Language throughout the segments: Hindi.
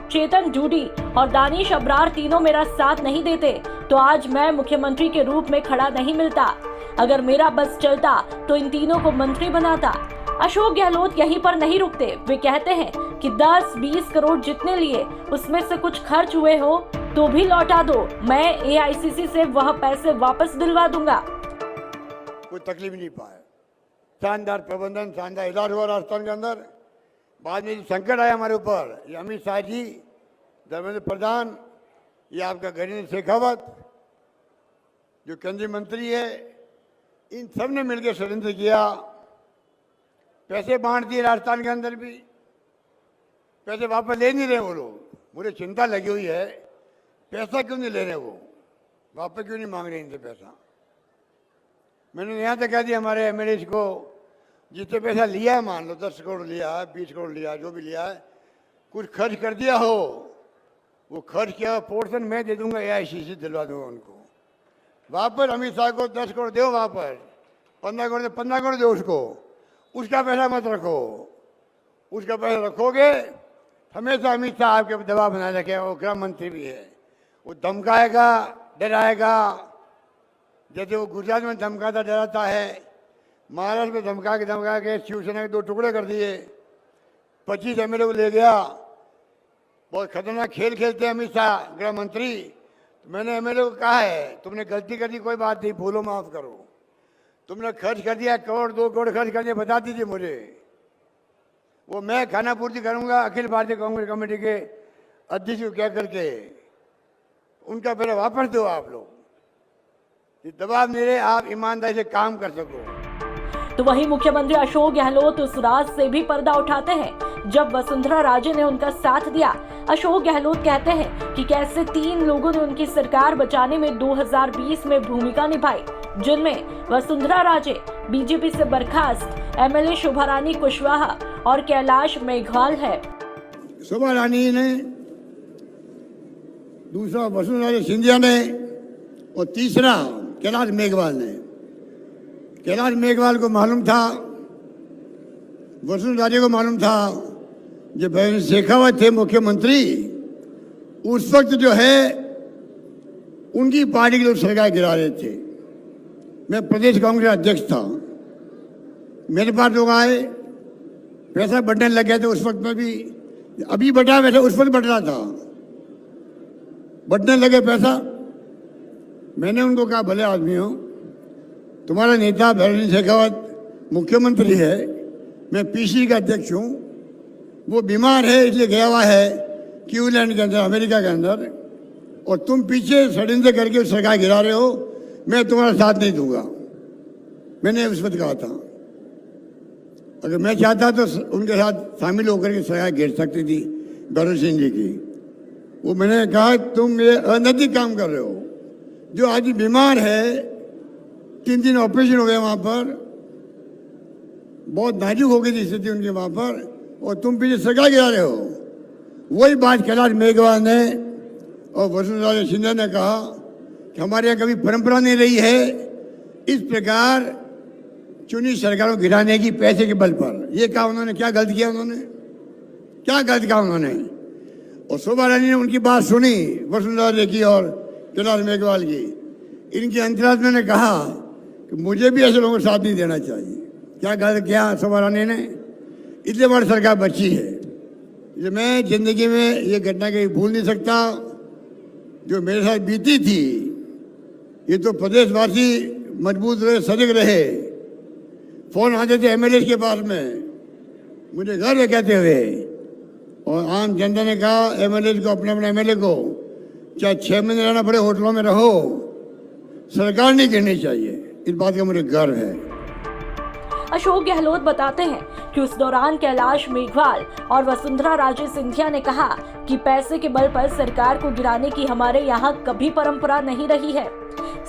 चेतन जूडी और दानिश अब्रार तीनों मेरा साथ नहीं देते तो आज मैं मुख्यमंत्री के रूप में खड़ा नहीं मिलता। अगर मेरा बस चलता तो इन तीनों को मंत्री बनाता। अशोक गहलोत यहीं पर नहीं रुकते। वे कहते हैं कि 10-20 करोड़ जितने लिए उसमें से कुछ खर्च हुए हो तो भी लौटा दो, मैं AICC से वह पैसे वापस दिलवा दूंगा। कोई तकलीफ नहीं पाया। शानदार प्रबंधन, शानदार इलाज हुआ राजस्थान के अंदर। बाद में जो संकट आया हमारे ऊपर, ये अमित शाह जी, धर्मेंद्र प्रधान, ये आपका गजेंद्र शेखावत जो केंद्रीय मंत्री है, इन सब ने मिलकर षड्यंत्र किया। पैसे बांट दिए राजस्थान के अंदर भी, पैसे वापस ले नहीं रहे वो लोग। मुझे चिंता लगी हुई है, पैसा क्यों नहीं ले रहे वो, वापस क्यों नहीं मांग रहे इनसे पैसा। मैंने यहाँ तक कह दिया हमारे MLAs को, जितने पैसा लिया है, मान लो 10 करोड़ लिया है, 20 करोड़ लिया है, जो भी लिया है, कुछ खर्च कर दिया हो, वो खर्च किया पोर्शन मैं दे दूंगा, AICC दिलवा दूंगा उनको वापस। अमित शाह को 10 करोड़ दो वापस, 15 करोड़ 15 करोड़ दो उसको, उसका पैसा मत रखो। उसका पैसा रखोगे हमेशा अमित शाह आपके दबाव बनाए रखेगा। वो गृह मंत्री भी है, वो धमकाएगा, डराएगा। जैसे वो गुजरात में धमकाता डराता है, महाराष्ट्र में धमका के शिवसेना के 2 टुकड़े कर दिए, 25 MLA को ले गया। बहुत खतरनाक खेल खेलते हैं अमित शाह गृह मंत्री। तो मैंने MLA को कहा है, तुमने गलती कर दी, कोई बात नहीं, भूलो माफ करो। तुमने खर्च कर दिया, 1 करोड़ 2 करोड़ खर्च कर दिया, बता दीजिए मुझे, वो मैं खाना पूर्ति करूंगा अखिल भारतीय कांग्रेस कमेटी के अध्यक्ष को कह करके। उनका पैसा वापस दो आप लोग, ये दबाव नहीं रहे, आप ईमानदारी से काम कर सको। तो वहीं मुख्यमंत्री अशोक गहलोत उस राज से भी पर्दा उठाते हैं जब वसुंधरा राजे ने उनका साथ दिया। अशोक गहलोत कहते हैं कि कैसे 3 लोगों ने उनकी सरकार बचाने में 2020 में भूमिका निभाई, जिनमें वसुंधरा राजे, बीजेपी से बर्खास्त MLA शोभा रानी कुशवाहा और कैलाश मेघवाल है। शोभा रानी ने, दूसरा वसुंधरा सिंधिया ने, और तीसरा कैलाश मेघवाल ने। कैलाश मेघवाल को मालूम था, वसुंधरा राजे को मालूम था, जब शेखावत थे मुख्यमंत्री उस वक्त जो है उनकी पार्टी के लोग सरकार गिरा रहे थे। मैं प्रदेश कांग्रेस अध्यक्ष था, मेरे पास लोग आए, पैसा बढ़ने लग गया था उस वक्त में भी, अभी बढ़ा वैसे उस वक्त बढ़ रहा था, बढ़ने लगे पैसा। मैंने उनको कहा, भले आदमी हो, तुम्हारा नेता भैरव शेखावत मुख्यमंत्री है, मैं PC का अध्यक्ष हूँ, वो बीमार है इसलिए गया हुआ है क्यूलैंड के अंदर, अमेरिका के अंदर, और तुम पीछे षड्यंत्र करके सरकार गिरा रहे हो, मैं तुम्हारा साथ नहीं दूंगा। मैंने उस वक्त कहा था, अगर मैं चाहता तो उनके साथ शामिल होकर के सरकार गिर सकती थी भैरव सिंह जी की। वो मैंने कहा, तुम ये अनैतिक काम कर रहे हो। जो आज बीमार है, 3 दिन ऑपरेशन हो गए वहाँ पर, बहुत नाजुक हो गई थी स्थिति उनकी वहाँ पर, और तुम पीछे सरकार गिरा रहे हो। वही बात कैलाश मेघवाल ने और वसुंधरा सिंधिया ने कहा कि हमारे यहाँ कभी परंपरा नहीं रही है इस प्रकार चुनी सरकारों को गिराने की पैसे के बल पर। ये कहा उन्होंने, क्या गलत किया उन्होंने, क्या गलत कहा उन्होंने। और शोभा रानी ने उनकी बात सुनी, वसुंधरा की और कैलाश मेघवाल की। इनकी अंतरात्मा ने कहा कि मुझे भी ऐसे लोगों को साथ नहीं देना चाहिए। क्या गलत किया शोभा रानी ने, इसलिए हमारी सरकार बची है। इसलिए मैं जिंदगी में ये घटना कहीं भूल नहीं सकता जो मेरे साथ बीती थी। ये तो प्रदेशवासी मजबूत रहे, सजग रहे। फोन आते थे MLAs के पास में, मुझे गर्व कहते हुए, और आम जनता ने कहा MLAs को, अपने अपने MLA को, चाहे 6 महीने रहना पड़े होटलों में रहो, सरकार नहीं गिरनी चाहिए। इस बात का मुझे गर्व है। अशोक गहलोत बताते हैं कि उस दौरान कैलाश मेघवाल और वसुंधरा राजे सिंधिया ने कहा कि पैसे के बल पर सरकार को गिराने की हमारे यहाँ कभी परंपरा नहीं रही है।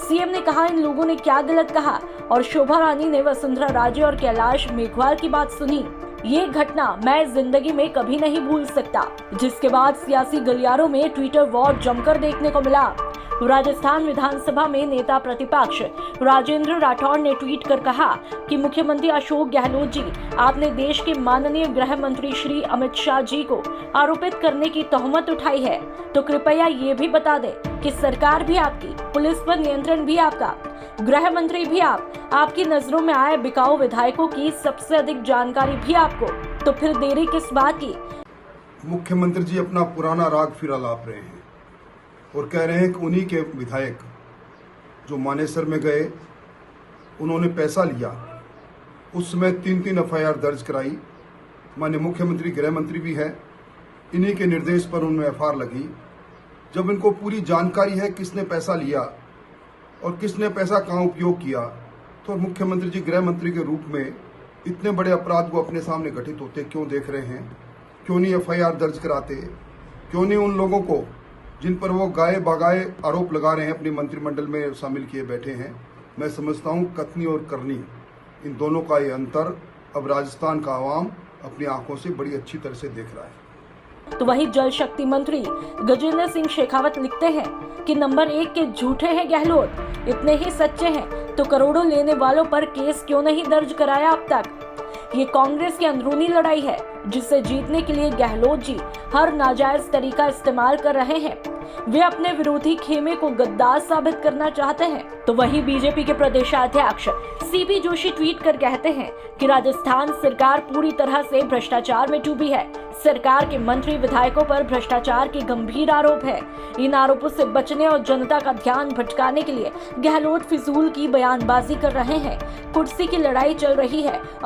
CM ने कहा, इन लोगों ने क्या गलत कहा, और शोभा रानी ने वसुंधरा राजे और कैलाश मेघवाल की बात सुनी। ये घटना मैं जिंदगी में कभी नहीं भूल सकता। जिसके बाद सियासी गलियारों में ट्विटर वॉर जमकर देखने को मिला। राजस्थान विधानसभा में नेता प्रतिपक्ष राजेंद्र राठौड़ ने ट्वीट कर कहा कि मुख्यमंत्री अशोक गहलोत जी, आपने देश के माननीय गृह मंत्री श्री अमित शाह जी को आरोपित करने की तोहमत उठाई है, तो कृपया ये भी बता दें कि सरकार भी आपकी, पुलिस पर नियंत्रण भी आपका, गृह मंत्री भी आपकी नजरों में आए बिकाऊ विधायकों की सबसे अधिक जानकारी भी आपको, तो फिर देरी किस बात की। मुख्यमंत्री जी अपना पुराना राग फिर अलाप रहे हैं और कह रहे हैं कि उन्हीं के विधायक जो मानेसर में गए, उन्होंने पैसा लिया, उस समय 3 एफआईआर दर्ज कराई। माननीय मुख्यमंत्री गृह मंत्री भी है, इन्हीं के निर्देश पर उनमें एफआईआर लगी। जब इनको पूरी जानकारी है किसने पैसा लिया और किसने पैसा कहाँ उपयोग किया, तो मुख्यमंत्री जी गृह मंत्री के रूप में इतने बड़े अपराध को अपने सामने घटित होते क्यों देख रहे हैं? क्यों नहीं एफआईआर दर्ज कराते? क्यों नहीं उन लोगों को जिन पर वो गाये बागाए आरोप लगा रहे हैं अपनी मंत्रिमंडल में शामिल किए बैठे हैं? मैं समझता हूं कथनी और करनी, इन दोनों का ये अंतर अब राजस्थान का आवाम अपनी आंखों से बड़ी अच्छी तरह से देख रहा है। तो वही जल शक्ति मंत्री गजेंद्र सिंह शेखावत लिखते हैं कि नंबर 1 के झूठे हैं गहलोत, इतने ही सच्चे हैं तो करोड़ों लेने वालों पर केस क्यों नहीं दर्ज कराया अब तक? ये कांग्रेस की अंदरूनी लड़ाई है जिसे जीतने के लिए गहलोत जी हर नाजायज तरीका इस्तेमाल कर रहे हैं। वे अपने विरोधी खेमे को गद्दार साबित करना चाहते हैं। तो वही बीजेपी के प्रदेशाध्यक्ष सीपी जोशी ट्वीट कर कहते हैं कि राजस्थान सरकार पूरी तरह से भ्रष्टाचार में डूबी है। सरकार के मंत्री विधायकों पर भ्रष्टाचार के गंभीर आरोप है। इन आरोपों से बचने और जनता का ध्यान भटकाने के लिए गहलोत फिजूल की बयानबाजी कर रहे हैं। कुर्सी की लड़ाई चल रही है और